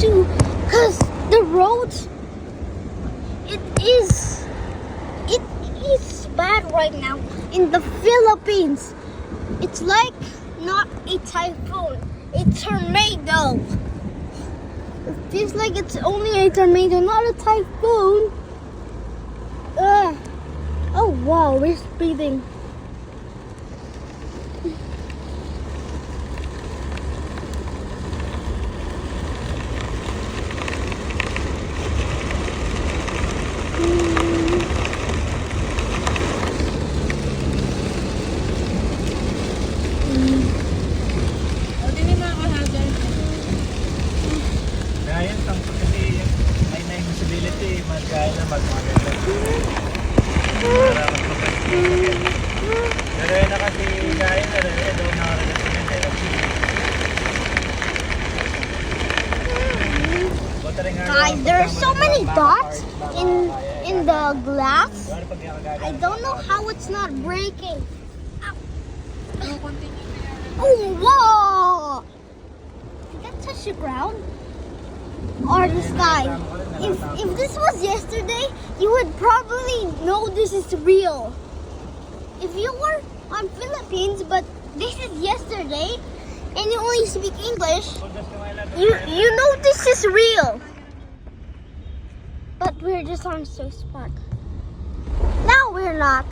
too, because the road, it is bad right now in the Philippines. It's like not a typhoon, a tornado. It feels like it's only a tornado, not a typhoon. Oh wow, we're speeding. Guys, there are so many dots in the glass. I don't know how it's not breaking. Oh, whoa! Did that touch the ground? Or the sky? If this was yesterday, you would probably know this is real. If you were on Philippines, but this is yesterday, and you only speak English, you know this is real. But we're just on a safe spot. Now we're not.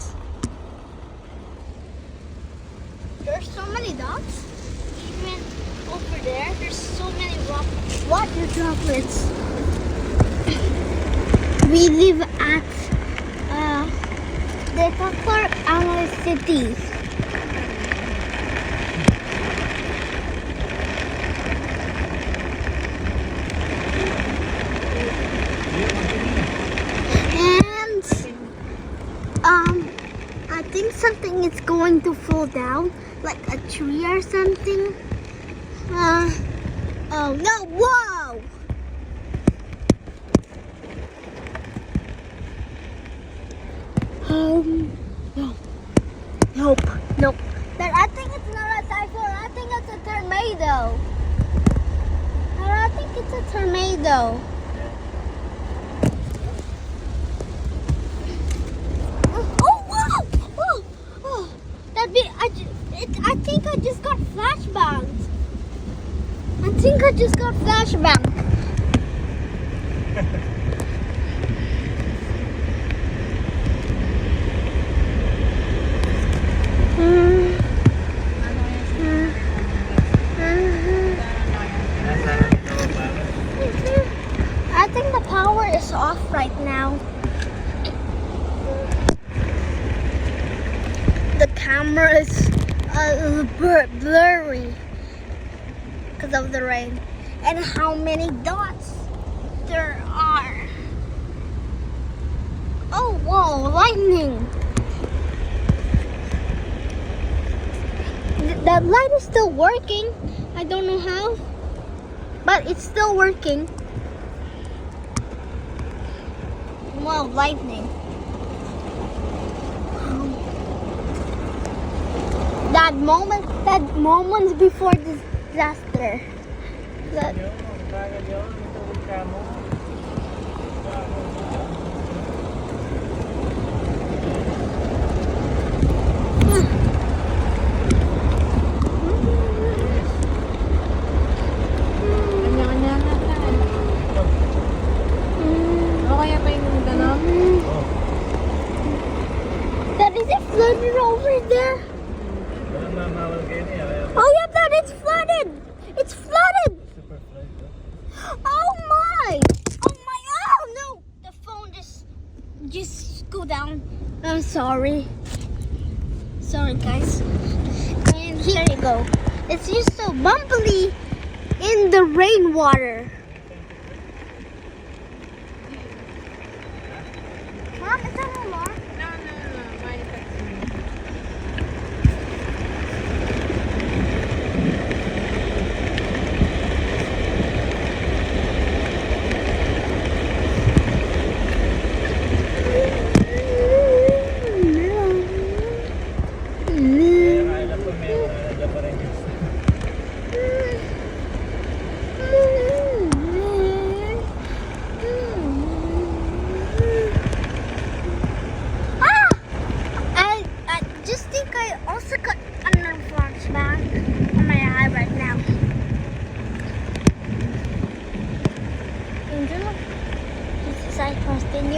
There's so many dots. Even over there, there's so many water droplets. We live at the City. I think something is going to fall down, like a tree or something. Oh no, whoa! No. Nope. But I think it's not a typhoon, I think it's a tornado. I think it's a tornado. I think I just got flashbanged. I think the power is off right now. The camera is blurry because of the rain and how many dots there are. Oh whoa, lightning! That light is still working. I don't know how, but it's still working. Wow, lightning. That moment before disaster. That is it flooded over there? Oh yeah, Dad, it's flooded! It's flooded! Oh my! Oh no! The phone just go down. I'm sorry. Sorry guys. And here you go. It's just so bumpy in the rainwater. Mom, is that an alarm? No. Why is that?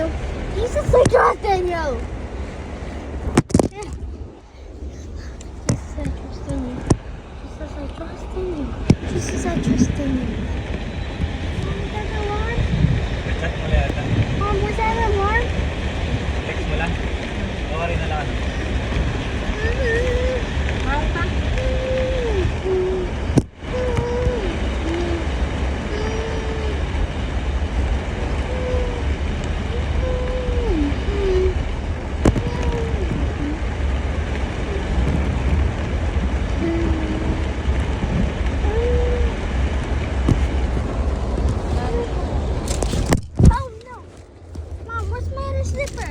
you. Jesus, I trust in you. Jesus, I trust in you. Jesus, I trust in you. Jesus, I trust in you. Mom, was that alarm? Chat mo yata. Mom, was that alarm? Text mo lang. Sorry na lang. Malta. Oh no! Mom, where's my other slipper?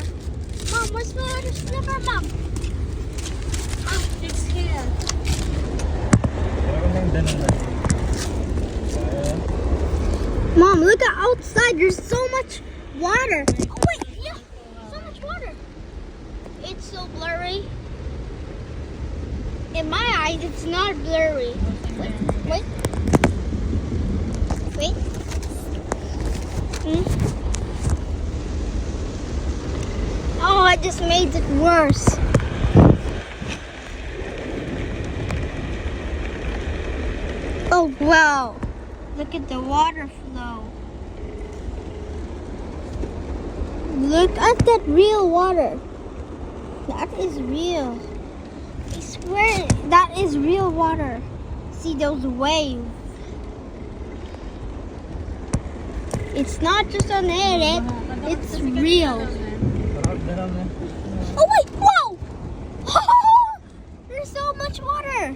Mom, where's my other slipper, Mom? It's here. Parang nang danon na. Mom, look at outside. There's so much water. Oh wait, yeah, so much water. It's so blurry. In my eyes, it's not blurry. Wait, wait, wait. Hmm? Oh, I just made it worse. Oh wow! Look at the water flow. Look at that real water. That is real. I swear that is real water. See those waves. It's not just an edit, it's real. Parang danon na. Oh wait, whoa! There's so much water.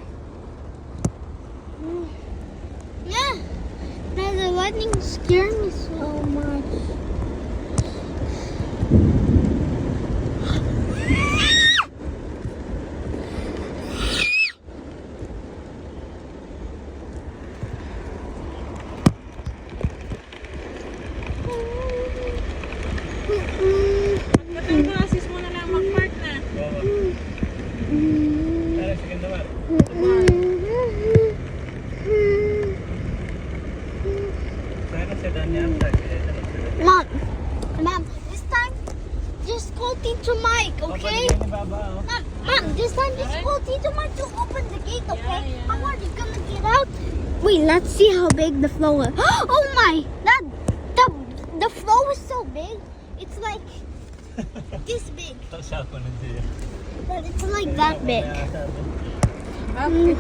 Yeah. Now the lightning scared me so much. Magkatang classes mo na lang mag-park na. Tara, sige naman. Sana sa Danyang Mom, Mom, this time just call Teacher Mike, okay? Mom, this time just call Teacher Mike to open the gate, okay? Yeah. How are you gonna get out? Wait, let's see how big the flow is. Oh my, the flow is so big. It's like this big. Siya ko nun siya. But it's like that big. Okay.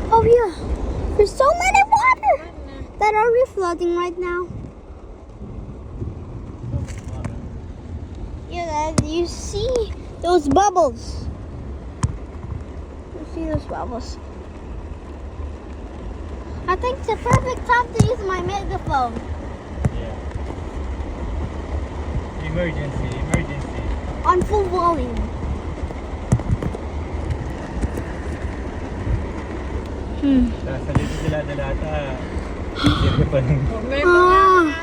Oh yeah, there's so many water that are refloating right now. Yeah, you see those bubbles. You see those bubbles. I think it's the perfect time to use my megaphone. Emergency. On full volume. Nasa dito sila dalata. Hindi pa rin. May Ah.